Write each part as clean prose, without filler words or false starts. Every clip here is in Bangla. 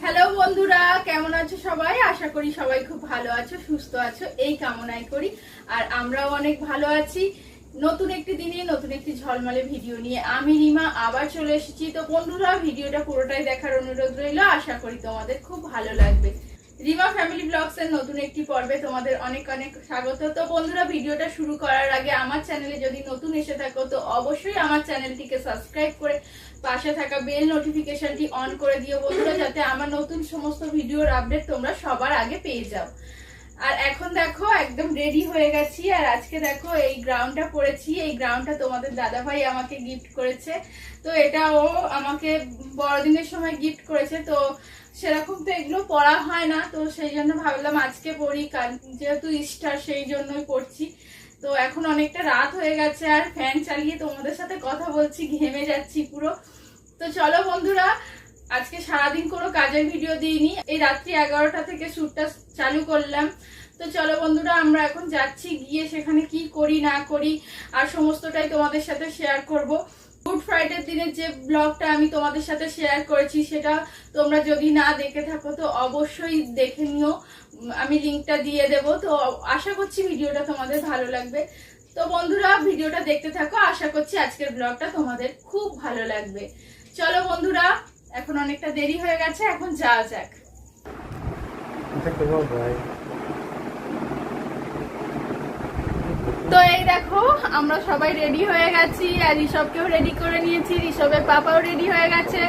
হ্যালো বন্ধুরা, কেমন আছো সবাই? আশা করি সবাই খুব ভালো আছো, সুস্থ আছো, এই কামনাই করি। আর আমরাও অনেক ভালো আছি। নতুন একটি দিনে নতুন একটি ঝলমলে ভিডিও নিয়ে আমি রিমা আবার চলে এসেছি। তো বন্ধুরা, ভিডিওটা পুরোটাই দেখার অনুরোধ রইল। আশা করি তোমাদের খুব ভালো লাগবে। রিমা ফ্যামিলি ব্লগস এর নতুন একটি পর্বে তোমাদের অনেক অনেক স্বাগত। তো বন্ধুরা, ভিডিওটা শুরু করার আগে আমার চ্যানেলে যদি নতুন এসে থাকো তো অবশ্যই আমার চ্যানেলটিকে সাবস্ক্রাইব করে পাশে থাকা বেল নোটিফিকেশনটি অন করে দিও বন্ধুরা, যাতে আমার নতুন সমস্ত ভিডিওর আপডেট তোমরা সবার আগে পেয়ে যাও। আর এখন দেখো একদম রেডি হয়ে গেছি। আর আজকে দেখো এই গ্রাউন্ডটা পরেছি। এই গ্রাউন্ডটা তোমাদের দাদাভাই আমাকে গিফট করেছে। তো এটা ও আমাকে বড়দিনের সময় গিফট করেছে। তো সেরকম তো এগুলো পরা হয় না, তো সেই জন্য ভাবলাম আজকে পরি, যেহেতু ইস্টার সেই জন্যই পরছি। তো এখন অনেকটা রাত হয়ে গেছে আর ফ্যান চালিয়ে তোমাদের সাথে কথা বলছি, ঘেমে যাচ্ছি পুরো। তো চলো বন্ধুরা, আজকে সারাদিন কোনো কাজের ভিডিও দিইনি, এই রাত্রি 11টা থেকে শ্যুটটা চালু করলাম। তো চলো বন্ধুরা, আমরা এখন যাচ্ছি, গিয়ে সেখানে কি করি না করি আর সমস্তটাই তোমাদের সাথে শেয়ার করব। গুড ফ্রাইডের দিনের যে ব্লগটা আমি তোমাদের সাথে শেয়ার করেছি, সেটা তোমরা যদি না দেখে থাকো তো অবশ্যই দেখে নিও, আমি লিঙ্কটা দিয়ে দেব। তো আশা করছি ভিডিওটা তোমাদের ভালো লাগবে। তো বন্ধুরা, ভিডিওটা দেখতে থাকো, আশা করছি আজকের ব্লগটা তোমাদের খুব ভালো লাগবে। চলো বন্ধুরা, এখন অনেকটা দেরি হয়ে গেছে, এখন যাওয়া যাক। তো এই দেখো, আমরা সবাই রেডি হয়ে গেছি আর ঋষভকেও রেডি করে নিয়েছি, ঋষভের পাপাও রেডি হয়ে গেছে।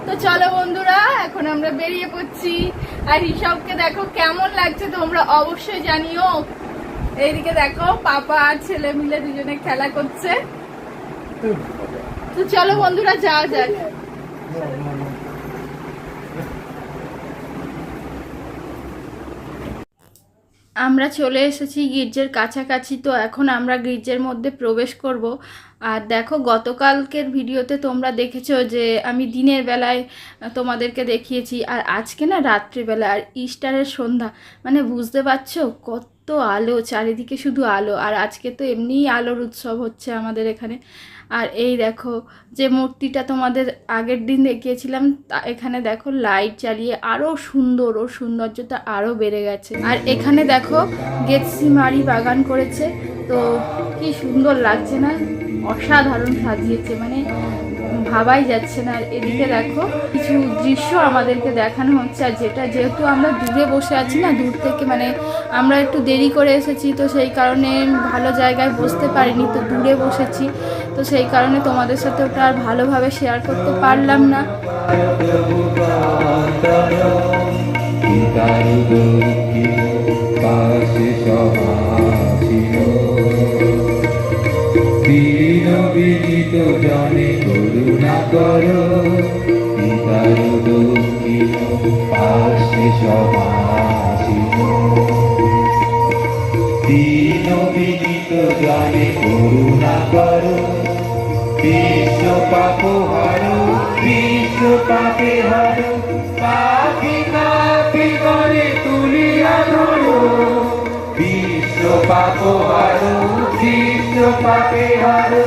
তো চলো বন্ধুরা, এখন আমরা বেরিয়ে পড়ছি। আর ঋষভকে দেখো কেমন লাগছে তোমরা অবশ্যই জানিও। এইদিকে দেখো পাপা আর ছেলে মিলে দুজনে খেলা করছে। তো চলো বন্ধুরা, যাওয়া যাক। আমরা চলে এসেছি গির্জের কাছাকাছি। তো এখন আমরা গির্জের মধ্যে প্রবেশ করব। আর দেখো, গতকালকের ভিডিওতে তোমরা দেখেছো যে আমি দিনের বেলায় তোমাদেরকে দেখিয়েছি, আর আজকে না রাত্রিবেলা, আর ইস্টারের সন্ধ্যা, মানে বুঝতে পারছো কত আলো, চারিদিকে শুধু আলো। আর আজকে তো এমনিই আলোর উৎসব হচ্ছে আমাদের এখানে। আর এই দেখো, যে মূর্তিটা তোমাদের আগের দিন দেখিয়েছিলাম, এখানে দেখো লাইট জ্বালিয়ে আরও সুন্দর, ওর সৌন্দর্যটা আরও বেড়ে গেছে। আর এখানে দেখো গেটসিমারি বাগান করেছে, তো কি সুন্দর লাগছে না? অসাধারণ সাজিয়েছে, মানে ভাবাই যাচ্ছে না। আর এদিকে দেখো কিছু দৃশ্য আমাদেরকে দেখানো হচ্ছে। আর যেহেতু আমরা দূরে বসে আছি না, দূর থেকে, মানে আমরা একটু দেরি করে এসেছি, তো সেই কারণে ভালো জায়গায় বসতে পারিনি, তো দূরে বসেছি। তো সেই কারণে তোমাদের সাথে ওটা আর ভালোভাবে শেয়ার করতে পারলাম না। বিনীত জনে করুণা করো, পিতার দক্ষিণ পার্শ্বে সমাসীন। দীন বিনীত জনে করুণা করো, বিশ্ব পাপ হারো, বিশ্ব পাপে হারো, পাপি কাপি করে তুলিয়া ধরো। বিশ্ব পাপ হারো, বিশ্ব পাপে হারো,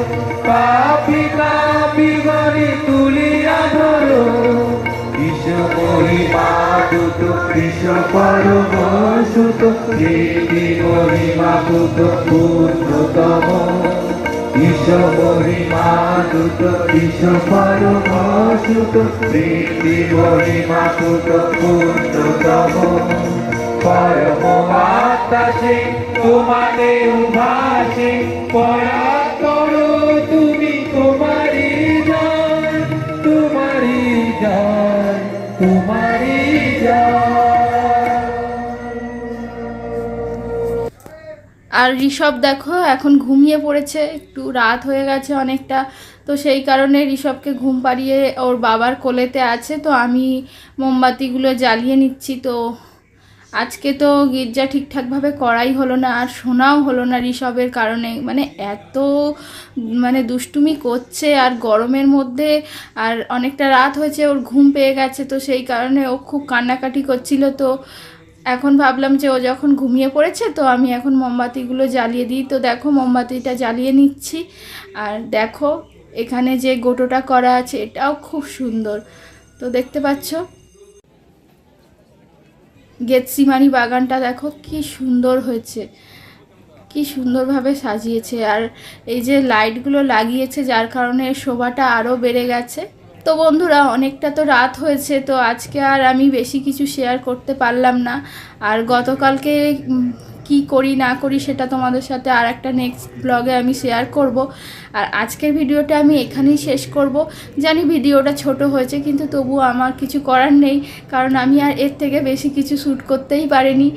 পাপি কাপি করে তুলিয়া ধরো। বিশ্ব মহিমা দুত, বিশ্ব পরম সুত, দেবী মহিমা দুত পূর্ণতম। বিশ্ব মহিমা দুত, বিশ্ব পরম সুত, দেবী মহিমা দুত পূর্ণতম। পরম আত্মাসে তোমাদের উভাসে, পরাগ করো তুমি তোমারি জয়, তোমারি জয়, তোমারি জয়। আর ঋষভ দেখো এখন ঘুমিয়ে পড়েছে, একটু রাত হয়ে গেছে অনেকটা। তো সেই কারণে ঋষভকে ঘুম পাড়িয়ে ওর বাবার কোলেতে আছে। তো আমি মোমবাতিগুলো জ্বালিয়ে নিচ্ছি। তো আজকে তো গির্জা ঠিকঠাকভাবে করাই হলো না, আর শোনাও হলো না ঋষভের কারণে, মানে এত দুষ্টুমি করছে আর গরমের মধ্যে। আর অনেকটা রাত হয়েছে, ওর ঘুম পেয়ে গেছে, তো সেই কারণে ও খুব কান্নাকাটি করছিল। তো এখন ভাবলাম যে ও যখন ঘুমিয়ে পড়েছে, তো আমি এখন মোমবাতিগুলো জ্বালিয়ে দিই। তো দেখো মোমবাতিটা জ্বালিয়ে নিচ্ছি। আর দেখো এখানে যে গোটোটা করা আছে, এটাও খুব সুন্দর, তো দেখতে পাচ্ছ। গেতসিমানি বাগানটা দেখো কি সুন্দর হয়েছে, কি সুন্দরভাবে সাজিয়েছে। আর এই যে লাইটগুলো লাগিয়েছে যার কারণে শোভাটা আরও বেড়ে গেছে। তো বন্ধুরা অনেকটা তো রাত হয়েছে, তো আজকে আর আমি বেশি কিছু শেয়ার করতে পারলাম না। আর গতকালকে কি করি না করি সেটা তোমাদের সাথে আর একটা নেক্সট ব্লগে আমি শেয়ার করব। আর আজকের ভিডিওটা আমি এখানেই শেষ করব। জানি ভিডিওটা ছোট হয়েছে, কিন্তু তবুও আমার কিছু করার নেই, কারণ আমি আর এর থেকে বেশি কিছু শ্যুট করতেই পারিনি।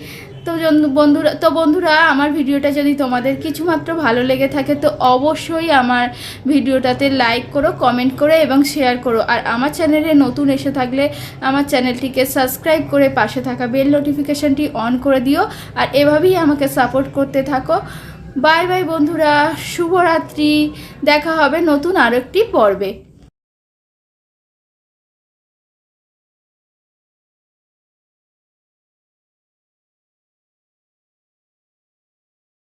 তো বন্ধুরা আমার ভিডিওটা যদি তোমাদের কিছুমাত্র ভালো লেগে থাকে তো অবশ্যই আমার ভিডিওটাতে লাইক করো, কমেন্ট করো এবং শেয়ার করো। আর আমার চ্যানেলে নতুন এসে থাকলে আমার চ্যানেলটিকে সাবস্ক্রাইব করে পাশে থাকা বেল নোটিফিকেশনটি অন করে দিও। আর এভাবেই আমাকে সাপোর্ট করতে থাকো। বাই বাই বন্ধুরা, শুভরাত্রি। দেখা হবে নতুন আরেকটি পর্বে।